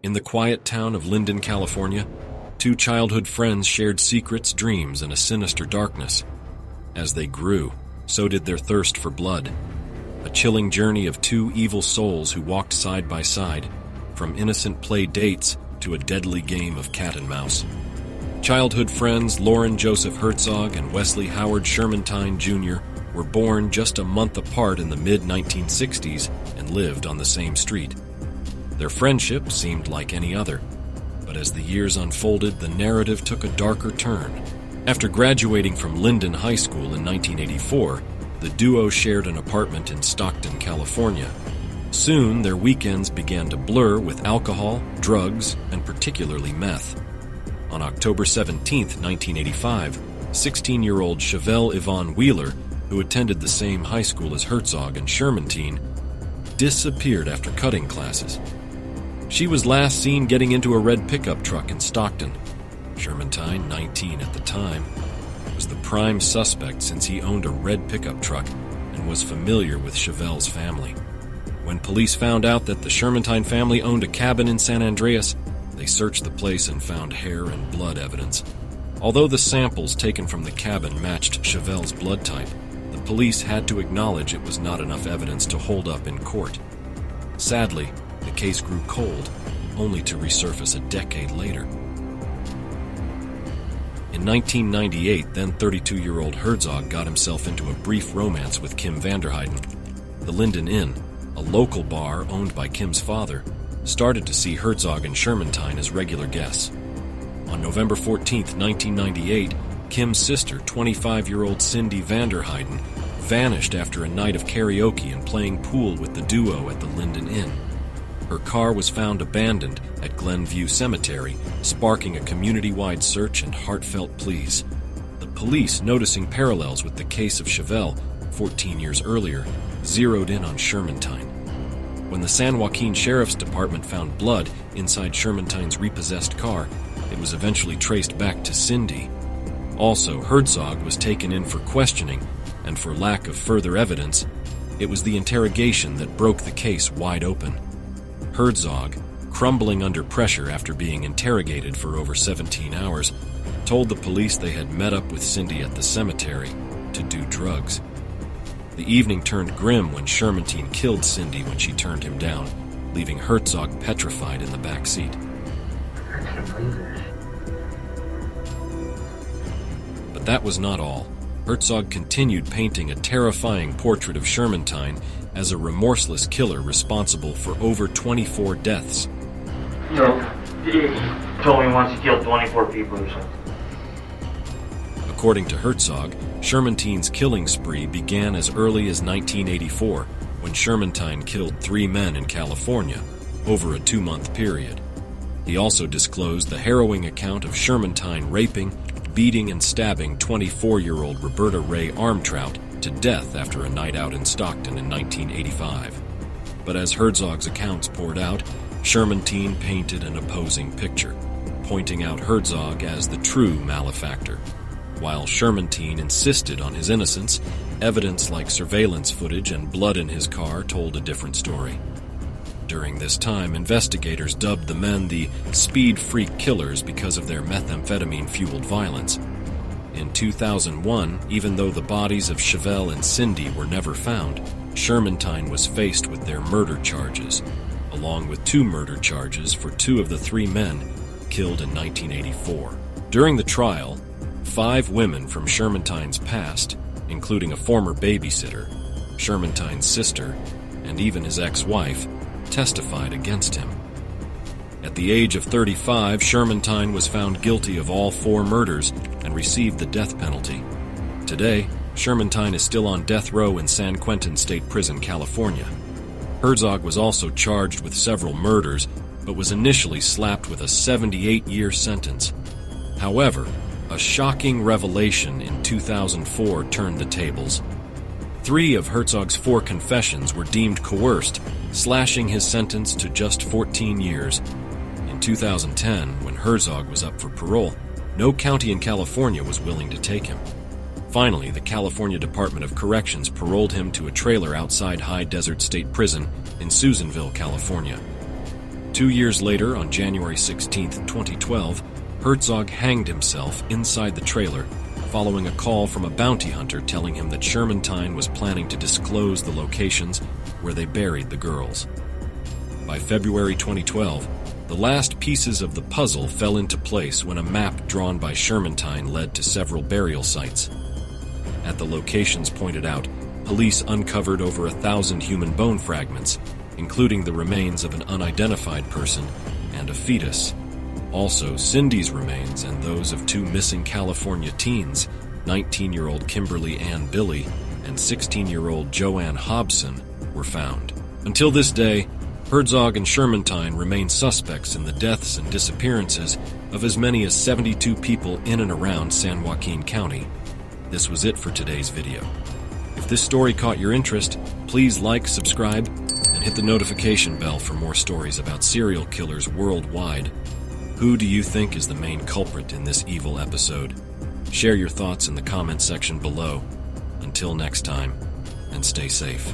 In the quiet town of Linden, California, two childhood friends shared secrets, dreams, and a sinister darkness. As they grew, so did their thirst for blood. A chilling journey of two evil souls who walked side by side, from innocent play dates to a deadly game of cat and mouse. Childhood friends Loren Joseph Herzog and Wesley Howard Shermantine Jr. were born just a month apart in the mid-1960s and lived on the same street. Their friendship seemed like any other, but as the years unfolded, the narrative took a darker turn. After graduating from Linden High School in 1984, the duo shared an apartment in Stockton, California. Soon, their weekends began to blur with alcohol, drugs, and particularly meth. On October 17, 1985, 16-year-old Chevelle Yvonne Wheeler, who attended the same high school as Herzog and Shermantine, disappeared after cutting classes. She was last seen getting into a red pickup truck in Stockton. Shermantine, 19 at the time, was the prime suspect since he owned a red pickup truck and was familiar with Chevelle's family. When police found out that the Shermantine family owned a cabin in San Andreas, they searched the place and found hair and blood evidence. Although the samples taken from the cabin matched Chevelle's blood type, the police had to acknowledge it was not enough evidence to hold up in court. Sadly, the case grew cold, only to resurface a decade later. In 1998, then 32-year-old Herzog got himself into a brief romance with Kim Vanderheiden. The Linden Inn, a local bar owned by Kim's father, started to see Herzog and Shermantine as regular guests. On November 14, 1998, Kim's sister, 25-year-old Cindy Vanderheiden, vanished after a night of karaoke and playing pool with the duo at the Linden Inn. Her car was found abandoned at Glenview Cemetery, sparking a community-wide search and heartfelt pleas. The police, noticing parallels with the case of Chevelle 14 years earlier, zeroed in on Shermantine. When the San Joaquin Sheriff's Department found blood inside Shermantine's repossessed car, it was eventually traced back to Cindy. Also, Herzog was taken in for questioning, and for lack of further evidence, it was the interrogation that broke the case wide open. Herzog, crumbling under pressure after being interrogated for over 17 hours, told the police they had met up with Cindy at the cemetery to do drugs. The evening turned grim when Shermantine killed Cindy when she turned him down, leaving Herzog petrified in the back seat. I can't believe this. But that was not all. Herzog continued painting a terrifying portrait of Shermantine as a remorseless killer responsible for over 24 deaths. You know, he told me once he killed 24 people or something. According to Herzog, Shermantine's killing spree began as early as 1984, when Shermantine killed 3 men in California over a 2-month period. He also disclosed the harrowing account of Shermantine raping, beating, and stabbing 24-year-old Roberta Ray Armtrout to death after a night out in Stockton in 1985. But as Herzog's accounts poured out, Shermantine painted an opposing picture, pointing out Herzog as the true malefactor. While Shermantine insisted on his innocence, evidence like surveillance footage and blood in his car told a different story. During this time, investigators dubbed the men the Speed Freak Killers because of their methamphetamine-fueled violence. In 2001, even though the bodies of Chevelle and Cindy were never found, Shermantine was faced with their murder charges, along with 2 murder charges for 2 of the 3 men killed in 1984. During the trial, 5 women from Shermantine's past, including a former babysitter, Shermantine's sister, and even his ex-wife, testified against him. At the age of 35, Shermantine was found guilty of all 4 murders and received the death penalty. Today, Shermantine is still on death row in San Quentin State Prison, California. Herzog was also charged with several murders, but was initially slapped with a 78-year sentence. However, a shocking revelation in 2004 turned the tables. 3 of Herzog's 4 confessions were deemed coerced, slashing his sentence to just 14 years. In 2010, when Herzog was up for parole, no county in California was willing to take him. Finally, the California Department of Corrections paroled him to a trailer outside High Desert State Prison in Susanville, California. 2 years later, on January 16, 2012, Herzog hanged himself inside the trailer following a call from a bounty hunter telling him that Shermantine was planning to disclose the locations where they buried the girls. By February 2012, the last pieces of the puzzle fell into place when a map drawn by Shermantine led to several burial sites. At the locations pointed out, police uncovered over 1,000 human bone fragments, including the remains of an unidentified person and a fetus. Also, Cindy's remains and those of 2 missing California teens, 19-year-old Kimberly Ann Billy and 16-year-old Joanne Hobson, were found. Until this day, Herzog and Shermantine remain suspects in the deaths and disappearances of as many as 72 people in and around San Joaquin County. This was it for today's video. If this story caught your interest, please like, subscribe, and hit the notification bell for more stories about serial killers worldwide. Who do you think is the main culprit in this evil episode? Share your thoughts in the comment section below. Until next time, and stay safe.